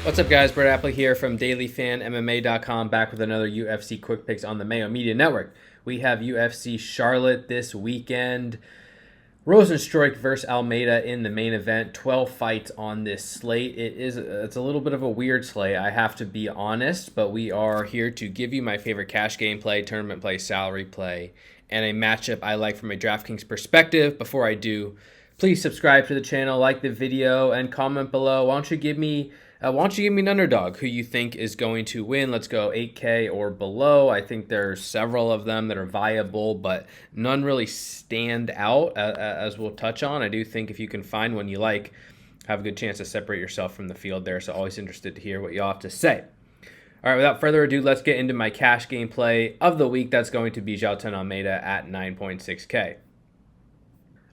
What's up, guys? Brett Appley here from dailyfanmma.com, back with another UFC Quick Picks on the Mayo Media Network. We have UFC Charlotte this weekend. Rozenstruik versus Almeida in the main event. 12 fights on this slate. It's a little bit of a weird slate, I have to be honest, but we are here to give you my favorite cash game play, tournament play, salary play, and a matchup I like from a DraftKings perspective. Before I do, please subscribe to the channel, like the video, and comment below. Why don't you give me an underdog who you think is going to win? Let's go 8K or below. I think there's several of them that are viable, but none really stand out, as we'll touch on. I do think if you can find one you like, have a good chance to separate yourself from the field there. So always interested to hear what you all have to say. All right, without further ado, let's get into my cash game play of the week. That's going to be Almeida at 9.6K.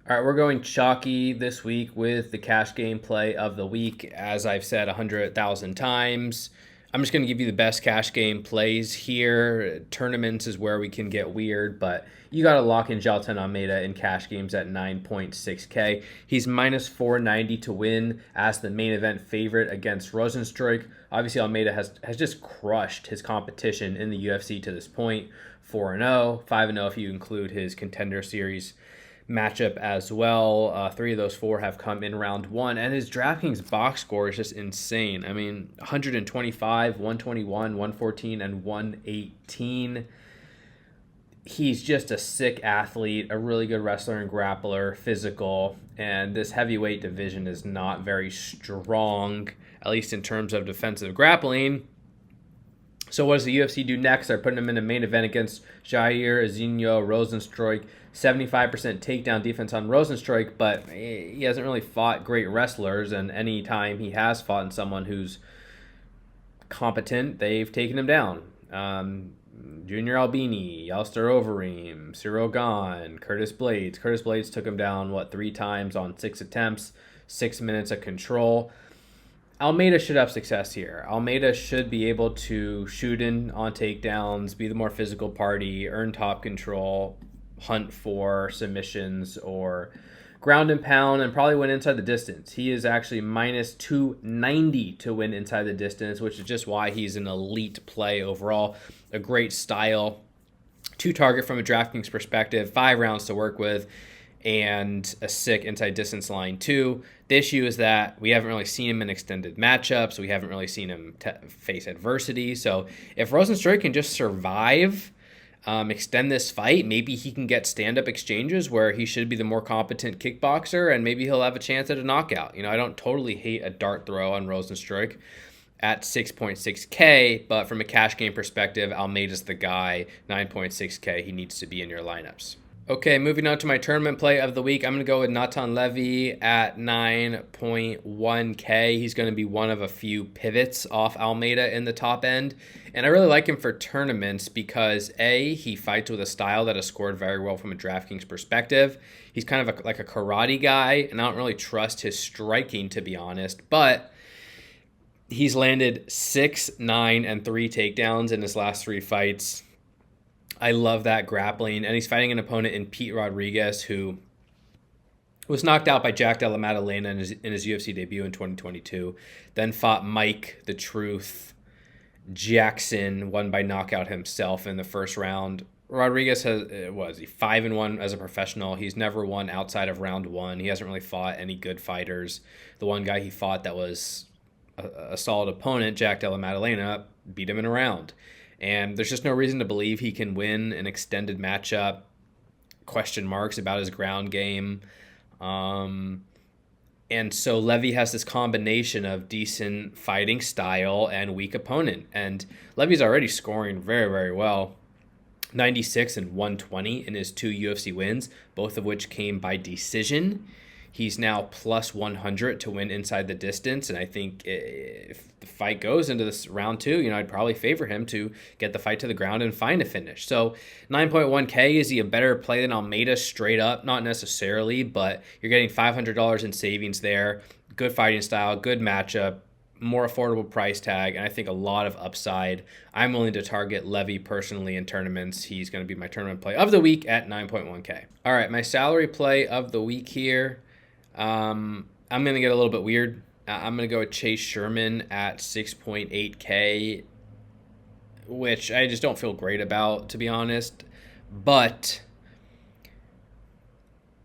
All right, we're going chalky this week with the cash game play of the week. As I've said 100,000 times, I'm just going to give you the best cash game plays here. Tournaments is where we can get weird, but you got to lock in Almeida in cash games at 9.6K. He's minus 490 to win as the main event favorite against Rozenstruik. Obviously, Almeida has just crushed his competition in the UFC to this point. 4-0, 5-0 if you include his Contender Series matchup as well. 3 of those 4 have come in round 1, and his DraftKings box score is just insane. I mean, 125, 121, 114, and 118. He's just a sick athlete, a really good wrestler and grappler, physical, and this heavyweight division is not very strong, at least in terms of defensive grappling. So what does the UFC do next? They're putting him in a main event against Jair Ezinho Rozenstruik. 75% takedown defense on Rozenstruik, but he hasn't really fought great wrestlers, and any time he has fought in someone who's competent, they've taken him down. Junior Albini, Yalster Overeem, Cyril Gahn, Curtis Blades. Curtis Blades took him down, 3 times on 6 attempts, 6 minutes of control. Almeida should have success here. Almeida should be able to shoot in on takedowns, be the more physical party, earn top control, hunt for submissions or ground and pound, and probably win inside the distance. He is actually minus 290 to win inside the distance, which is just why he's an elite play overall. A great style, 2 target from a DraftKings perspective, 5 rounds to work with, and a sick inside distance line too. The issue is that we haven't really seen him in extended matchups. We haven't really seen him face adversity. So if Rozenstruik can just survive, extend this fight, maybe he can get stand-up exchanges where he should be the more competent kickboxer, and maybe he'll have a chance at a knockout. I don't totally hate a dart throw on Rozenstruik at 6.6K, but from a cash game perspective, Almeida's the guy. 9.6K, he needs to be in your lineups. Okay, moving on to my tournament play of the week. I'm going to go with Natan Levy at 9.1K. He's going to be one of a few pivots off Almeida in the top end. And I really like him for tournaments because, A, he fights with a style that has scored very well from a DraftKings perspective. He's kind of like a karate guy, and I don't really trust his striking, to be honest. But he's landed 6, 9, and 3 takedowns in his last 3 fights. I love that grappling, and he's fighting an opponent in Pete Rodriguez, who was knocked out by Jack Della Maddalena in his UFC debut in 2022, then fought Mike the Truth Jackson, won by knockout himself in the first round. Rodriguez he 5-1 as a professional. He's never won outside of round 1. He hasn't really fought any good fighters. The one guy he fought that was a solid opponent, Jack Della Maddalena, beat him in a round. And there's just no reason to believe he can win an extended matchup. Question marks about his ground game. And so Levy has this combination of decent fighting style and weak opponent. And Levy's already scoring very, very well. 96 and 120 in his 2 UFC wins, both of which came by decision. He's now plus 100 to win inside the distance, and I think if the fight goes into this round 2, I'd probably favor him to get the fight to the ground and find a finish. So 9.1K, is he a better play than Almeida straight up? Not necessarily, but you're getting $500 in savings there. Good fighting style, good matchup, more affordable price tag, and I think a lot of upside. I'm willing to target Levy personally in tournaments. He's going to be my tournament play of the week at 9.1K. All right, my salary play of the week here. I'm going to get a little bit weird. I'm going to go with Chase Sherman at 6.8K, which I just don't feel great about, to be honest. But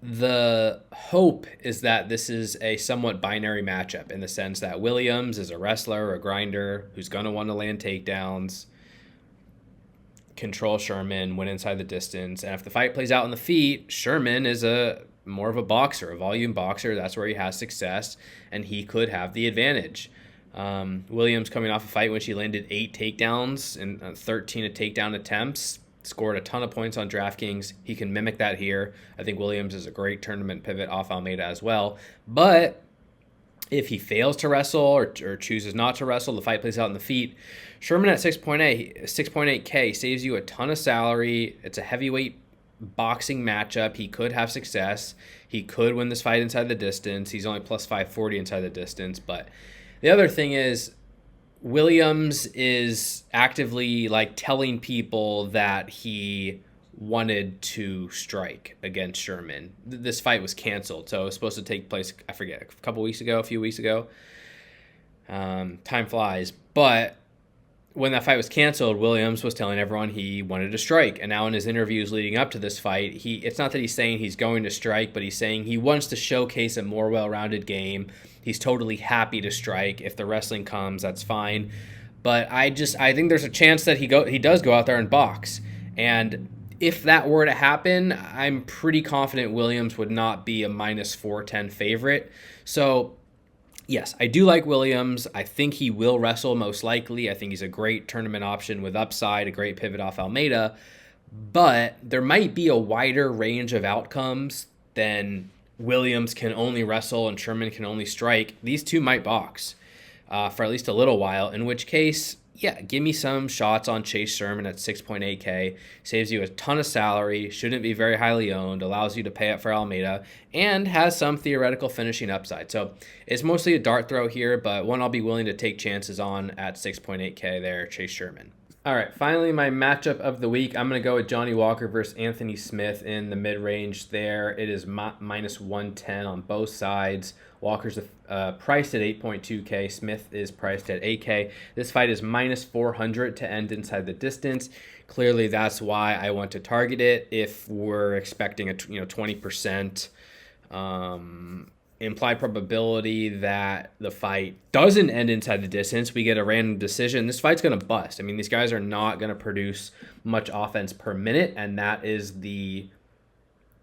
the hope is that this is a somewhat binary matchup in the sense that Williams is a wrestler, a grinder, who's going to want to land takedowns, control Sherman, win inside the distance. And if the fight plays out on the feet, Sherman is more of a boxer, a volume boxer. That's where he has success, and he could have the advantage. Williams coming off a fight when she landed 8 takedowns and 13 takedown attempts, scored a ton of points on DraftKings. He can mimic that here. I think Williams is a great tournament pivot off Almeida as well. But if he fails to wrestle or chooses not to wrestle, the fight plays out in the feet. Sherman at 6.8K saves you a ton of salary. It's a heavyweight boxing matchup. He could have success. He could win this fight inside the distance. He's only plus 540 inside the distance. But the other thing is, Williams is actively telling people that he wanted to strike against Sherman. This fight was canceled, so it was supposed to take place, I forget, a few weeks ago. Time flies. But when that fight was canceled, Williams was telling everyone he wanted to strike. And now in his interviews leading up to this fight, it's not that he's saying he's going to strike, but he's saying he wants to showcase a more well-rounded game. He's totally happy to strike. If the wrestling comes, that's fine. But I think there's a chance that he does go out there and box. And if that were to happen, I'm pretty confident Williams would not be a minus 410 favorite. So yes, I do like Williams. I think he will wrestle most likely. I think he's a great tournament option with upside, a great pivot off Almeida. But there might be a wider range of outcomes than Williams can only wrestle and Sherman can only strike. These two might box for at least a little while, in which case, yeah, give me some shots on Chase Sherman at 6.8K. Saves you a ton of salary, shouldn't be very highly owned, allows you to pay up for Almeida, and has some theoretical finishing upside. So it's mostly a dart throw here, but one I'll be willing to take chances on at 6.8K there, Chase Sherman. All right, finally, my matchup of the week. I'm going to go with Johnny Walker versus Anthony Smith in the mid-range there. It is minus 110 on both sides. Walker's priced at 8.2K. Smith is priced at 8K. This fight is minus 400 to end inside the distance. Clearly, that's why I want to target it. If we're expecting a 20% implied probability that the fight doesn't end inside the distance, we get a random decision, this fight's going to bust. I mean, these guys are not going to produce much offense per minute, and that is the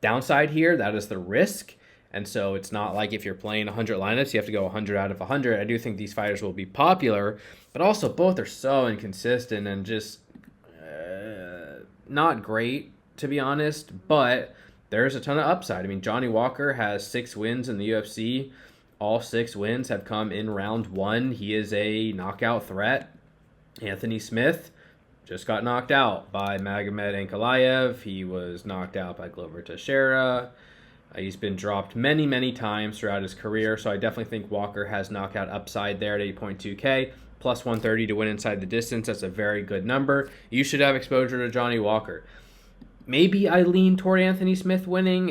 downside here. That is the risk. And so it's not like if you're playing 100 lineups, you have to go 100 out of 100. I do think these fighters will be popular, but also both are so inconsistent and just not great, to be honest. But there's a ton of upside. I mean, Johnny Walker has 6 wins in the UFC. All 6 wins have come in round 1. He is a knockout threat. Anthony Smith just got knocked out by Magomed Ankalaev. He was knocked out by Glover Teixeira. He's been dropped many, many times throughout his career, so I definitely think Walker has knockout upside there at 8.2K. Plus 130 to win inside the distance. That's a very good number. You should have exposure to Johnny Walker. Maybe I lean toward Anthony Smith winning.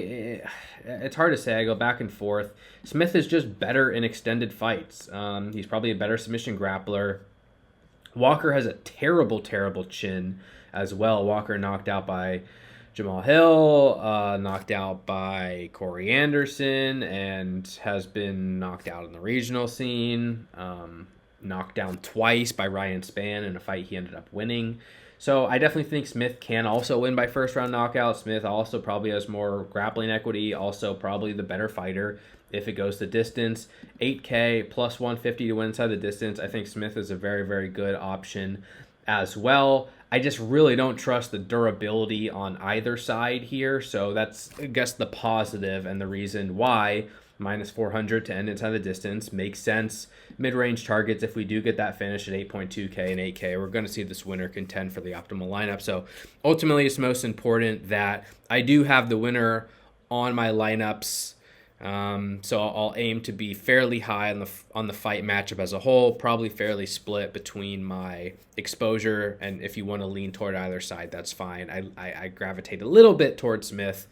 It's hard to say. I go back and forth. Smith is just better in extended fights. He's probably a better submission grappler. Walker has a terrible, terrible chin as well. Walker knocked out by Jamal Hill, knocked out by Corey Anderson, and has been knocked out in the regional scene. Knocked down twice by Ryan Spann in a fight he ended up winning. So I definitely think Smith can also win by first round knockout. Smith also probably has more grappling equity, also probably the better fighter if it goes the distance. 8K plus 150 to win inside the distance. I think Smith is a very, very good option as well. I just really don't trust the durability on either side here. So that's, I guess, the positive and the reason why minus 400 to end inside the distance makes sense. Mid-range targets, if we do get that finish at 8.2K and 8K, we're going to see this winner contend for the optimal lineup. So ultimately, it's most important that I do have the winner on my lineups. So I'll aim to be fairly high on the fight matchup as a whole, probably fairly split between my exposure, and if you want to lean toward either side, that's fine. I gravitate a little bit towards Smith,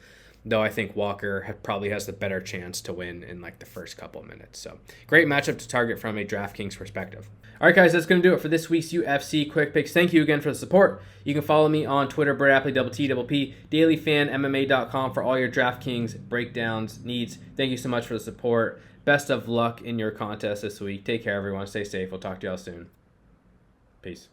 though I think Walker probably has the better chance to win in like the first couple of minutes. So great matchup to target from a DraftKings perspective. All right, guys, that's going to do it for this week's UFC Quick Picks. Thank you again for the support. You can follow me on Twitter, Brett Appley, TTPP, dailyfanmma.com for all your DraftKings breakdowns needs. Thank you so much for the support. Best of luck in your contest this week. Take care, everyone. Stay safe. We'll talk to y'all soon. Peace.